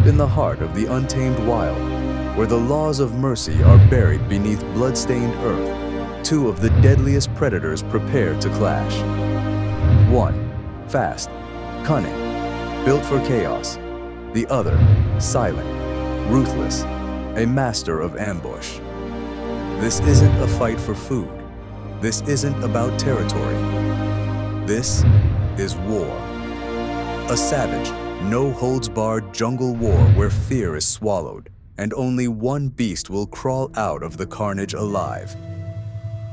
Deep in the heart of the untamed wild, where the laws of mercy are buried beneath blood-stained earth, two of the deadliest predators prepare to clash. One, fast, cunning, built for chaos. The other, silent, ruthless, a master of ambush. This isn't a fight for food. This isn't about territory. This is war. A savage, no-holds-barred jungle war where fear is swallowed, and only one beast will crawl out of the carnage alive.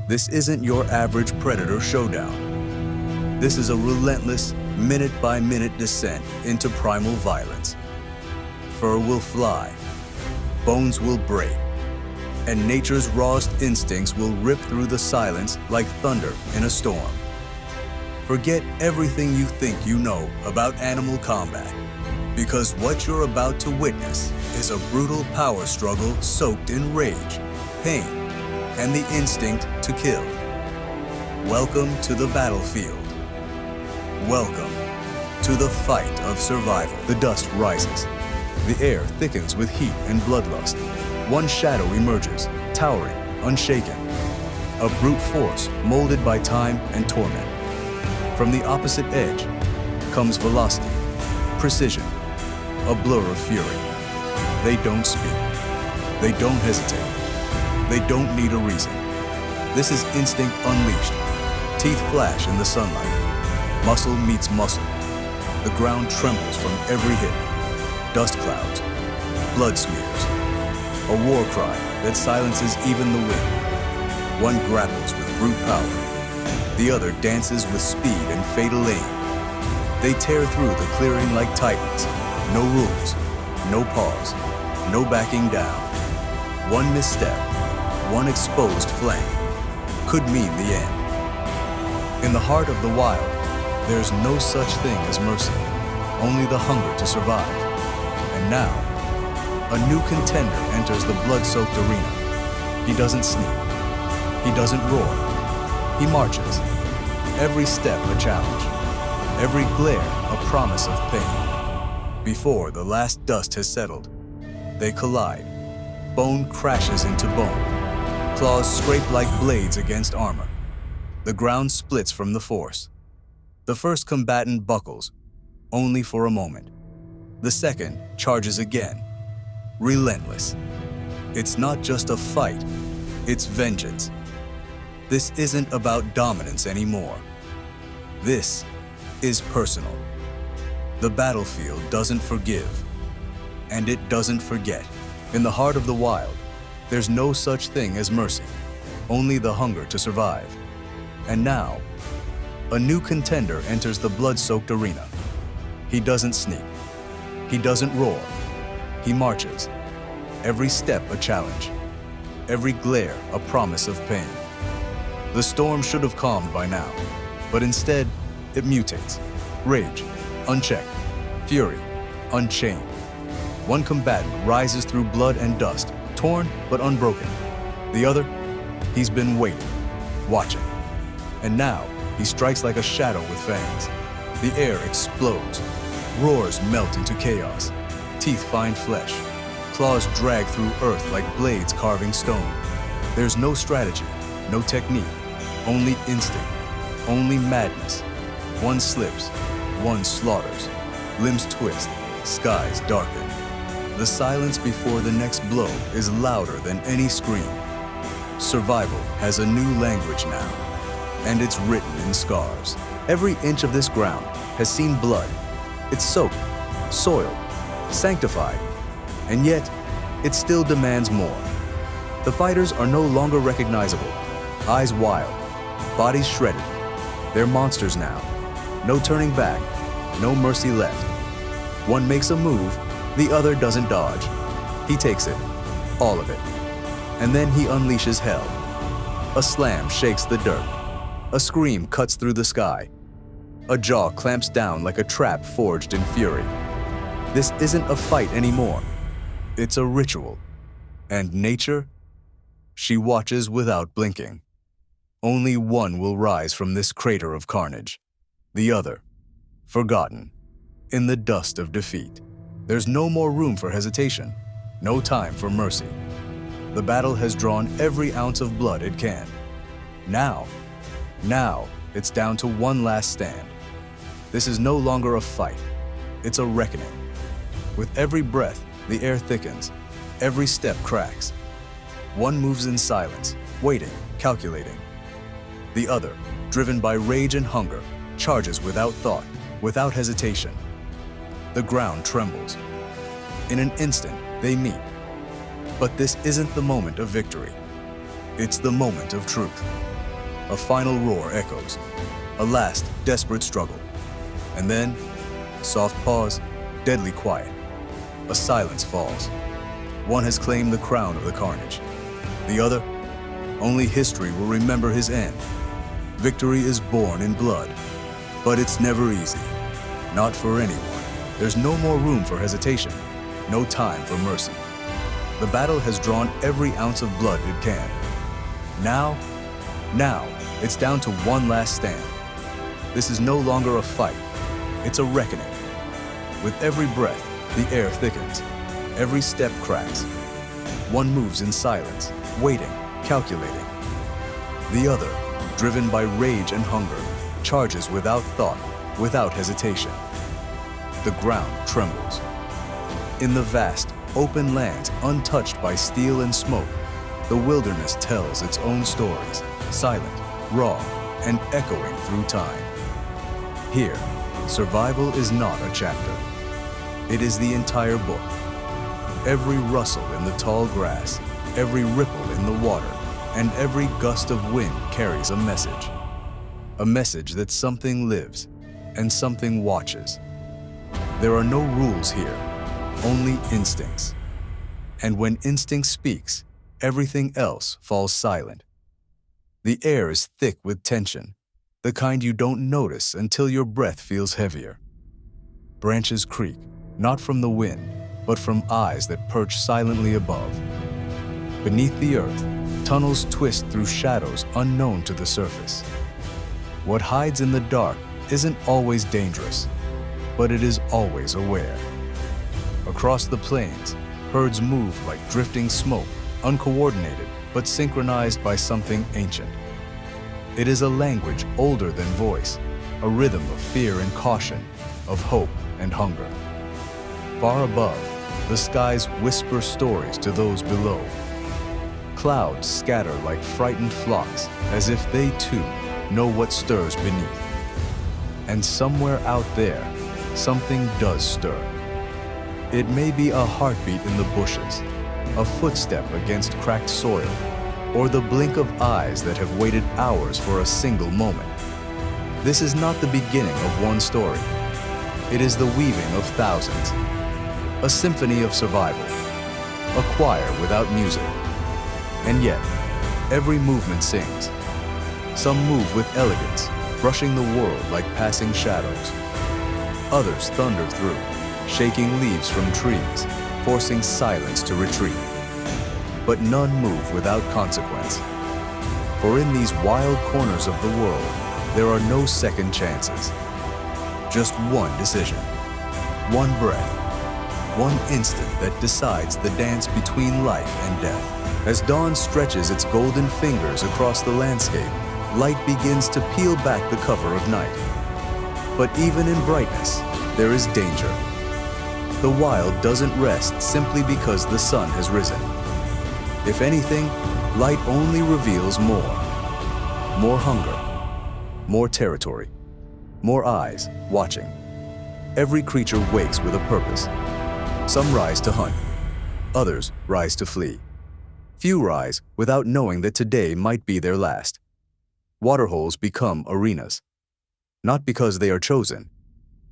This isn't your average predator showdown. This is a relentless, minute-by-minute descent into primal violence. Fur will fly, bones will break, and nature's rawest instincts will rip through the silence like thunder in a storm. Forget everything you think you know about animal combat, because what you're about to witness is a brutal power struggle soaked in rage, pain, and the instinct to kill. Welcome to the battlefield. Welcome to the fight of survival. The dust rises. The air thickens with heat and bloodlust. One shadow emerges, towering, unshaken. A brute force molded by time and torment. From the opposite edge comes velocity, precision, a blur of fury. They don't speak. They don't hesitate. They don't need a reason. This is instinct unleashed. Teeth flash in the sunlight. Muscle meets muscle. The ground trembles from every hit. Dust clouds, blood smears. A war cry that silences even the wind. One grapples with brute power. The other dances with speed and fatal aim. They tear through the clearing like titans. No rules, no pause, no backing down. One misstep, one exposed flank, could mean the end. In the heart of the wild, there's no such thing as mercy, only the hunger to survive. And now, a new contender enters the blood-soaked arena. He doesn't sneak. He doesn't roar. He marches. Every step a challenge. Every glare a promise of pain. Before the last dust has settled, they collide. Bone crashes into bone. Claws scrape like blades against armor. The ground splits from the force. The first combatant buckles, only for a moment. The second charges again, relentless. It's not just a fight, it's vengeance. This isn't about dominance anymore. This is personal. The battlefield doesn't forgive, and it doesn't forget. In the heart of the wild, there's no such thing as mercy, only the hunger to survive. And now, a new contender enters the blood-soaked arena. He doesn't sneak. He doesn't roar. He marches. Every step a challenge. Every glare a promise of pain. The storm should have calmed by now, but instead, it mutates. Rage, unchecked. Fury, unchained. One combatant rises through blood and dust, torn but unbroken. The other, he's been waiting, watching. And now, he strikes like a shadow with fangs. The air explodes. Roars melt into chaos. Teeth find flesh. Claws drag through earth like blades carving stone. There's no strategy, no technique, only instinct, only madness. One slips, one slaughters. Limbs twist, skies darken. The silence before the next blow is louder than any scream. Survival has a new language now, and it's written in scars. Every inch of this ground has seen blood. It's soaked, soiled, sanctified, and yet it still demands more. The fighters are no longer recognizable, eyes wild, bodies shredded. They're monsters now. No turning back, no mercy left. One makes a move, the other doesn't dodge. He takes it, all of it. And then he unleashes hell. A slam shakes the dirt. A scream cuts through the sky. A jaw clamps down like a trap forged in fury. This isn't a fight anymore. It's a ritual. And nature? She watches without blinking. Only one will rise from this crater of carnage. The other, forgotten, in the dust of defeat. There's no more room for hesitation, no time for mercy. The battle has drawn every ounce of blood it can. Now, it's down to one last stand. This is no longer a fight, it's a reckoning. With every breath, the air thickens, every step cracks. One moves in silence, waiting, calculating. The other, driven by rage and hunger, charges without thought, without hesitation. The ground trembles. In an instant, they meet. But this isn't the moment of victory. It's the moment of truth. A final roar echoes, a last desperate struggle. And then, soft pause, deadly quiet. A silence falls. One has claimed the crown of the carnage. The other, only history will remember his end. Victory is born in blood, but it's never easy. Not for anyone. There's no more room for hesitation, no time for mercy. The battle has drawn every ounce of blood it can. Now, it's down to one last stand. This is no longer a fight, it's a reckoning. With every breath, the air thickens, every step cracks. One moves in silence, waiting, calculating. The other, driven by rage and hunger, charges without thought, without hesitation. The ground trembles. In the vast, open lands untouched by steel and smoke, the wilderness tells its own stories, silent, raw, and echoing through time. Here, survival is not a chapter. It is the entire book. Every rustle in the tall grass, every ripple in the water, and every gust of wind carries a message. A message that something lives and something watches. There are no rules here, only instincts. And when instinct speaks, everything else falls silent. The air is thick with tension, the kind you don't notice until your breath feels heavier. Branches creak, not from the wind, but from eyes that perch silently above. Beneath the earth, tunnels twist through shadows unknown to the surface. What hides in the dark isn't always dangerous, but it is always aware. Across the plains, herds move like drifting smoke, uncoordinated but synchronized by something ancient. It is a language older than voice, a rhythm of fear and caution, of hope and hunger. Far above, the skies whisper stories to those below. Clouds scatter like frightened flocks, as if they too know what stirs beneath. And somewhere out there, something does stir. It may be a heartbeat in the bushes, a footstep against cracked soil, or the blink of eyes that have waited hours for a single moment. This is not the beginning of one story. It is the weaving of thousands, a symphony of survival, a choir without music. And yet, every movement sings. Some move with elegance, brushing the world like passing shadows. Others thunder through, shaking leaves from trees, forcing silence to retreat. But none move without consequence. For in these wild corners of the world, there are no second chances. Just one decision, one breath, one instant that decides the dance between life and death. As dawn stretches its golden fingers across the landscape, light begins to peel back the cover of night. But even in brightness, there is danger. The wild doesn't rest simply because the sun has risen. If anything, light only reveals more. More hunger, more territory, more eyes watching. Every creature wakes with a purpose. Some rise to hunt, others rise to flee. Few rise without knowing that today might be their last. Waterholes become arenas, not because they are chosen,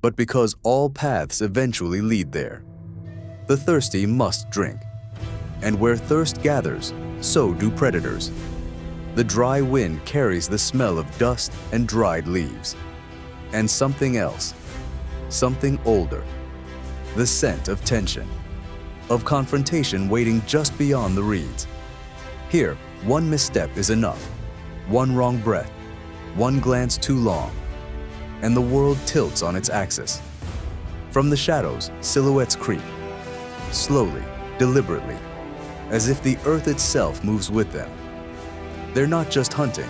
but because all paths eventually lead there. The thirsty must drink, and where thirst gathers, so do predators. The dry wind carries the smell of dust and dried leaves. And something else, something older, the scent of tension, of confrontation waiting just beyond the reeds. Here, one misstep is enough, one wrong breath, one glance too long, and the world tilts on its axis. From the shadows, silhouettes creep, slowly, deliberately, as if the earth itself moves with them. They're not just hunting,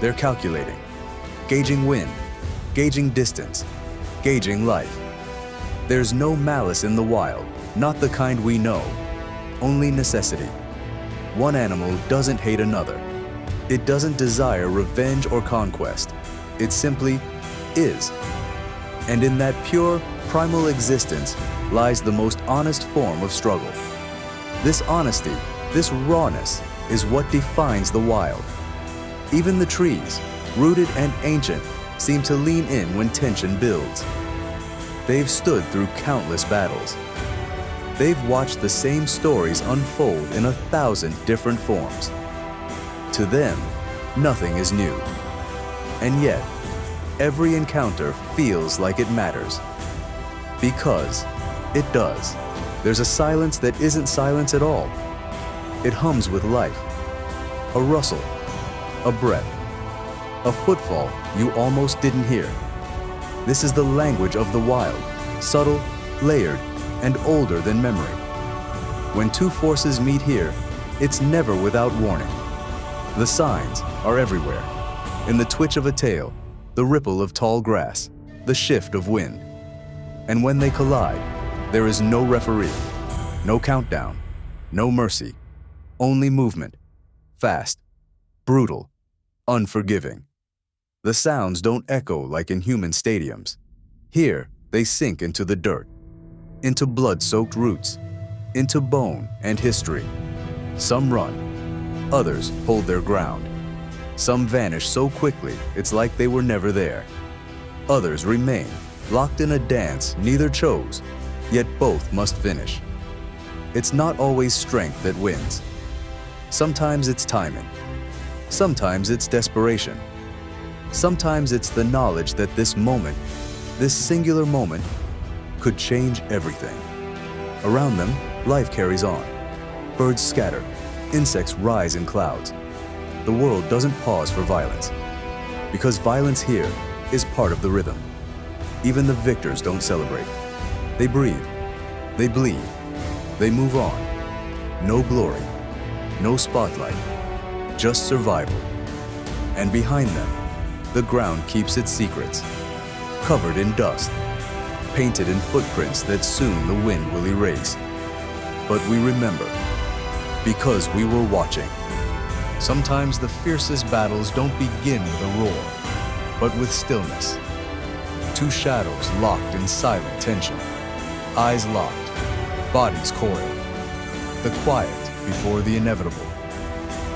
they're calculating, gauging wind, gauging distance, gauging life. There's no malice in the wild, not the kind we know, only necessity. One animal doesn't hate another. It doesn't desire revenge or conquest. It simply is. And in that pure, primal existence lies the most honest form of struggle. This honesty, this rawness, is what defines the wild. Even the trees, rooted and ancient, seem to lean in when tension builds. They've stood through countless battles. They've watched the same stories unfold in 1,000 different forms. To them, nothing is new. And yet, every encounter feels like it matters. Because it does. There's a silence that isn't silence at all. It hums with life. A rustle, a breath, a footfall you almost didn't hear. This is the language of the wild, subtle, layered, and older than memory. When two forces meet here, it's never without warning. The signs are everywhere. In the twitch of a tail, the ripple of tall grass, the shift of wind. And when they collide, there is no referee, no countdown, no mercy, only movement, fast, brutal, unforgiving. The sounds don't echo like in human stadiums. Here, they sink into the dirt, into blood-soaked roots, into bone and history. Some run, others hold their ground. Some vanish so quickly it's like they were never there. Others remain, locked in a dance neither chose, yet both must finish. It's not always strength that wins. Sometimes it's timing. Sometimes it's desperation. Sometimes it's the knowledge that this moment, this singular moment, could change everything. Around them, life carries on. Birds scatter, insects rise in clouds. The world doesn't pause for violence, because violence here is part of the rhythm. Even the victors don't celebrate. They breathe, they bleed, they move on. No glory, no spotlight, just survival. And behind them, the ground keeps its secrets, covered in dust, painted in footprints that soon the wind will erase. But we remember, because we were watching. Sometimes the fiercest battles don't begin with a roar, but with stillness. Two shadows locked in silent tension, eyes locked, bodies coiled. The quiet before the inevitable.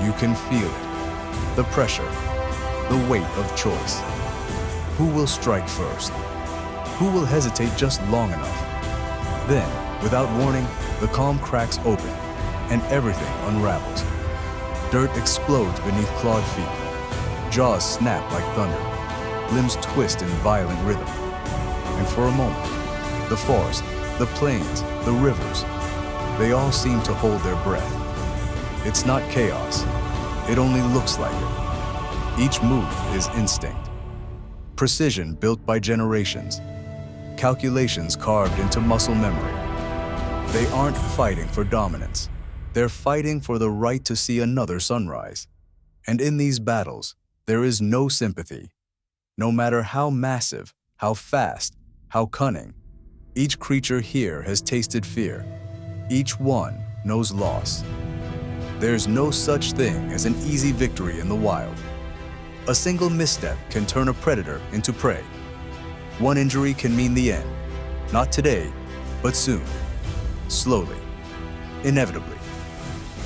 You can feel it, the pressure, the weight of choice. Who will strike first? Who will hesitate just long enough? Then, without warning, the calm cracks open and everything unravels. Dirt explodes beneath clawed feet. Jaws snap like thunder. Limbs twist in violent rhythm. And for a moment, the forest, the plains, the rivers, they all seem to hold their breath. It's not chaos. It only looks like it. Each move is instinct. Precision built by generations. Calculations carved into muscle memory. They aren't fighting for dominance. They're fighting for the right to see another sunrise. And in these battles, there is no sympathy. No matter how massive, how fast, how cunning, each creature here has tasted fear. Each one knows loss. There's no such thing as an easy victory in the wild. A single misstep can turn a predator into prey. One injury can mean the end. Not today, but soon. Slowly. Inevitably.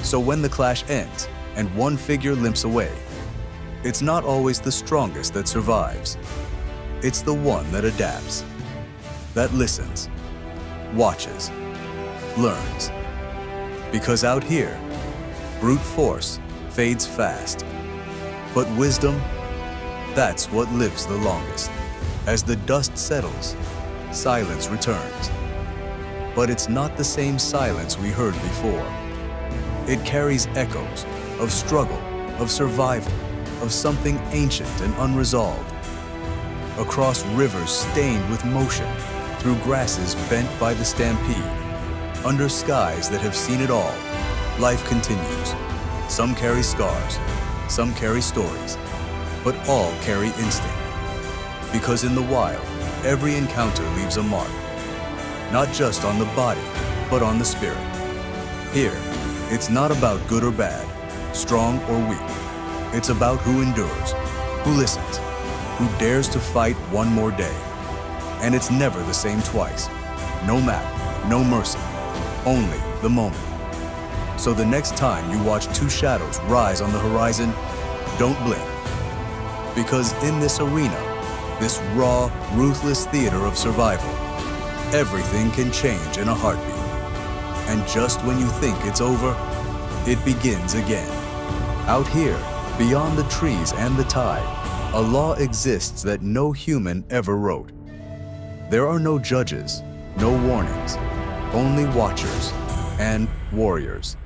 So when the clash ends and one figure limps away, it's not always the strongest that survives. It's the one that adapts, that listens, watches, learns. Because out here, brute force fades fast. But wisdom, that's what lives the longest. As the dust settles, silence returns. But it's not the same silence we heard before. It carries echoes of struggle, of survival, of something ancient and unresolved. Across rivers stained with motion, through grasses bent by the stampede, Under skies that have seen it all, life continues. Some carry scars, some carry stories, but all carry instinct. Because in the wild, every encounter leaves a mark, not just on the body, but on the spirit. Here, it's not about good or bad, strong or weak. It's about who endures, who listens, who dares to fight one more day. And it's never the same twice. No map, no mercy, only the moment. So the next time you watch two shadows rise on the horizon, don't blink. Because in this arena, this raw, ruthless theater of survival, everything can change in a heartbeat. And just when you think it's over, it begins again. Out here, beyond the trees and the tide, a law exists that no human ever wrote. There are no judges, no warnings, only watchers and warriors.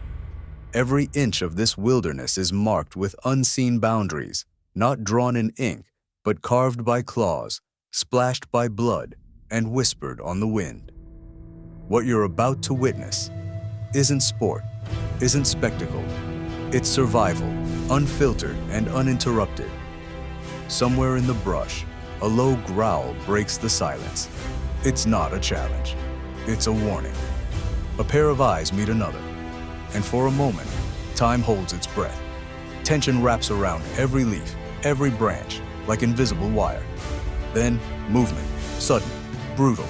Every inch of this wilderness is marked with unseen boundaries, not drawn in ink, but carved by claws, splashed by blood, and whispered on the wind. What you're about to witness isn't sport, isn't spectacle. It's survival, unfiltered and uninterrupted. Somewhere in the brush, a low growl breaks the silence. It's not a challenge. It's a warning. A pair of eyes meet another, and for a moment, time holds its breath. Tension wraps around every leaf, every branch, like invisible wire. Then, movement, sudden, brutal,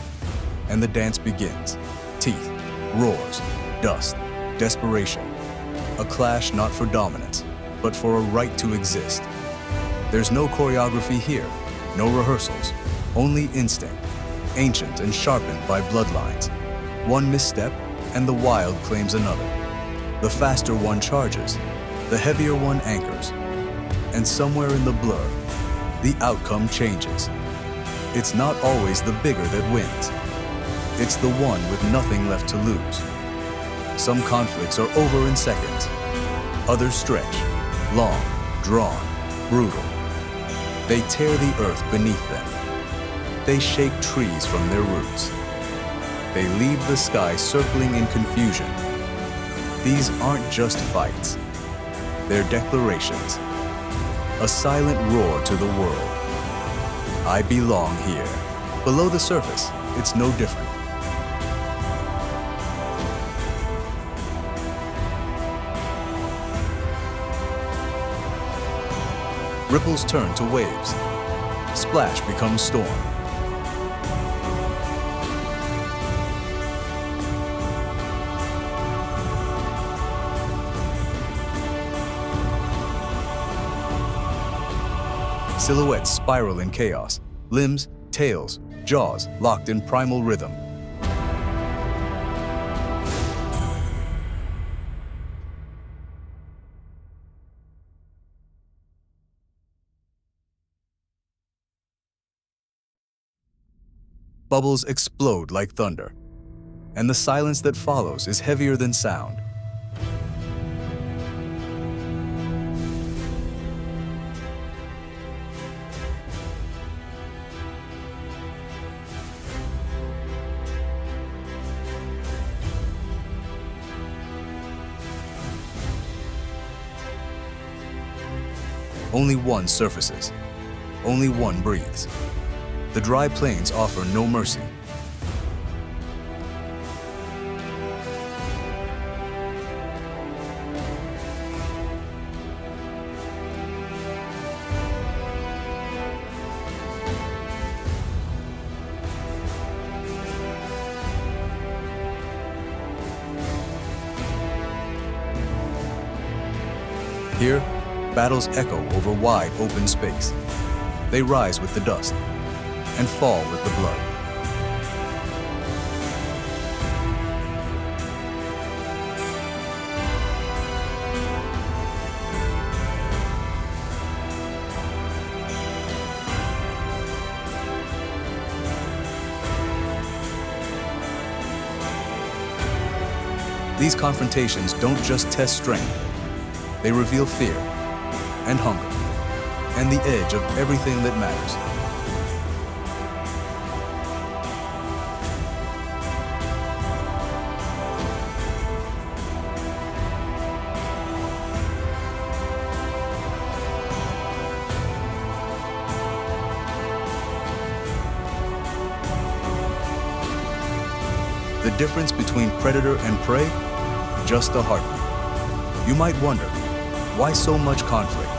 and the dance begins. Teeth, roars, dust, desperation. A clash not for dominance, but for a right to exist. There's no choreography here, no rehearsals, only instinct, ancient and sharpened by bloodlines. One misstep, and the wild claims another. The faster one charges, the heavier one anchors. And somewhere in the blur, the outcome changes. It's not always the bigger that wins. It's the one with nothing left to lose. Some conflicts are over in seconds. Others stretch, long, drawn, brutal. They tear the earth beneath them. They shake trees from their roots. They leave the sky circling in confusion. These aren't just fights. They're declarations. A silent roar to the world. I belong here. Below the surface, it's no different. Ripples turn to waves. Splash becomes storm. Silhouettes spiral in chaos, limbs, tails, jaws locked in primal rhythm. Bubbles explode like thunder, and the silence that follows is heavier than sound. Only one surfaces. Only one breathes. The dry plains offer no mercy. Here, battles echo over wide open space. They rise with the dust and fall with the blood. These confrontations don't just test strength. They reveal fear and hunger and the edge of everything that matters. difference between predator and prey? Just a heartbeat. You might wonder, why so much conflict?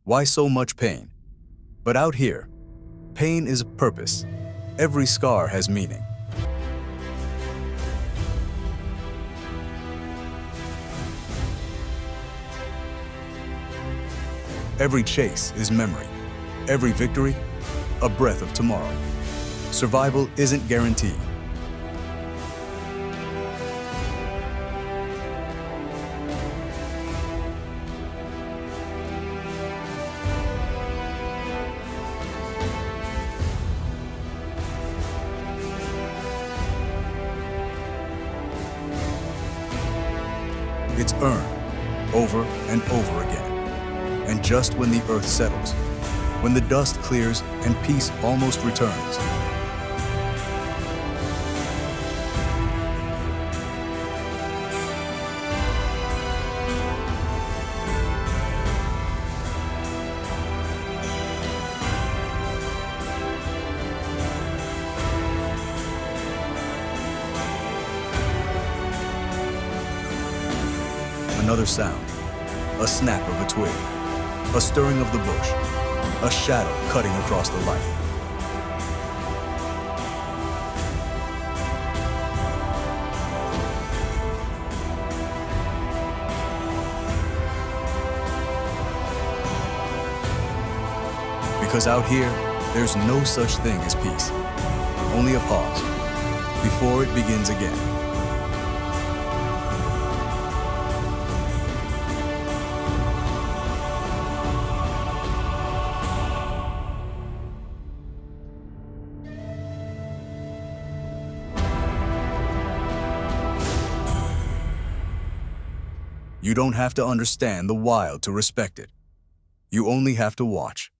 Why so much pain? But out here, pain is purpose. Every scar has meaning. Every chase is memory. Every victory, a breath of tomorrow. Survival isn't guaranteed. It's earned over and over again. And just when the earth settles, when the dust clears and peace almost returns, another sound, a snap of a twig, a stirring of the bush, a shadow cutting across the light. Because out here, there's no such thing as peace, only a pause before it begins again. You don't have to understand the wild to respect it. You only have to watch.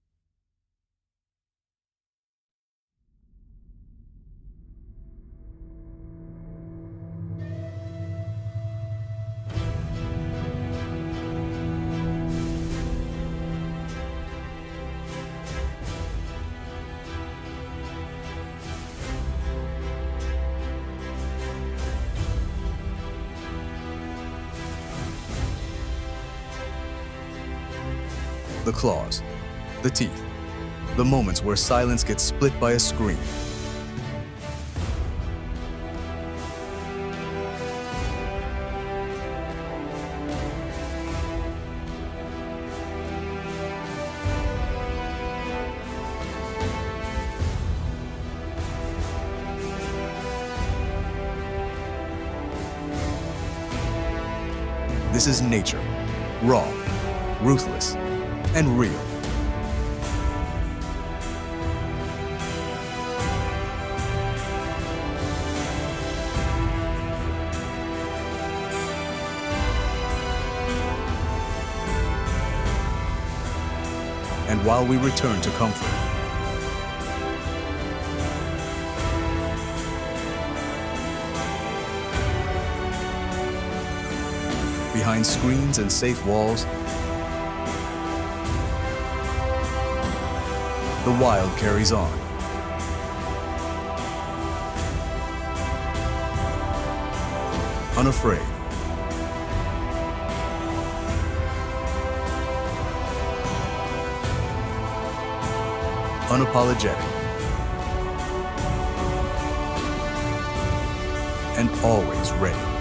The claws, the teeth, the moments where silence gets split by a scream. This is nature, raw, ruthless, and real. And while we return to comfort, behind screens and safe walls, the wild carries on. Unafraid. Unapologetic. And always ready.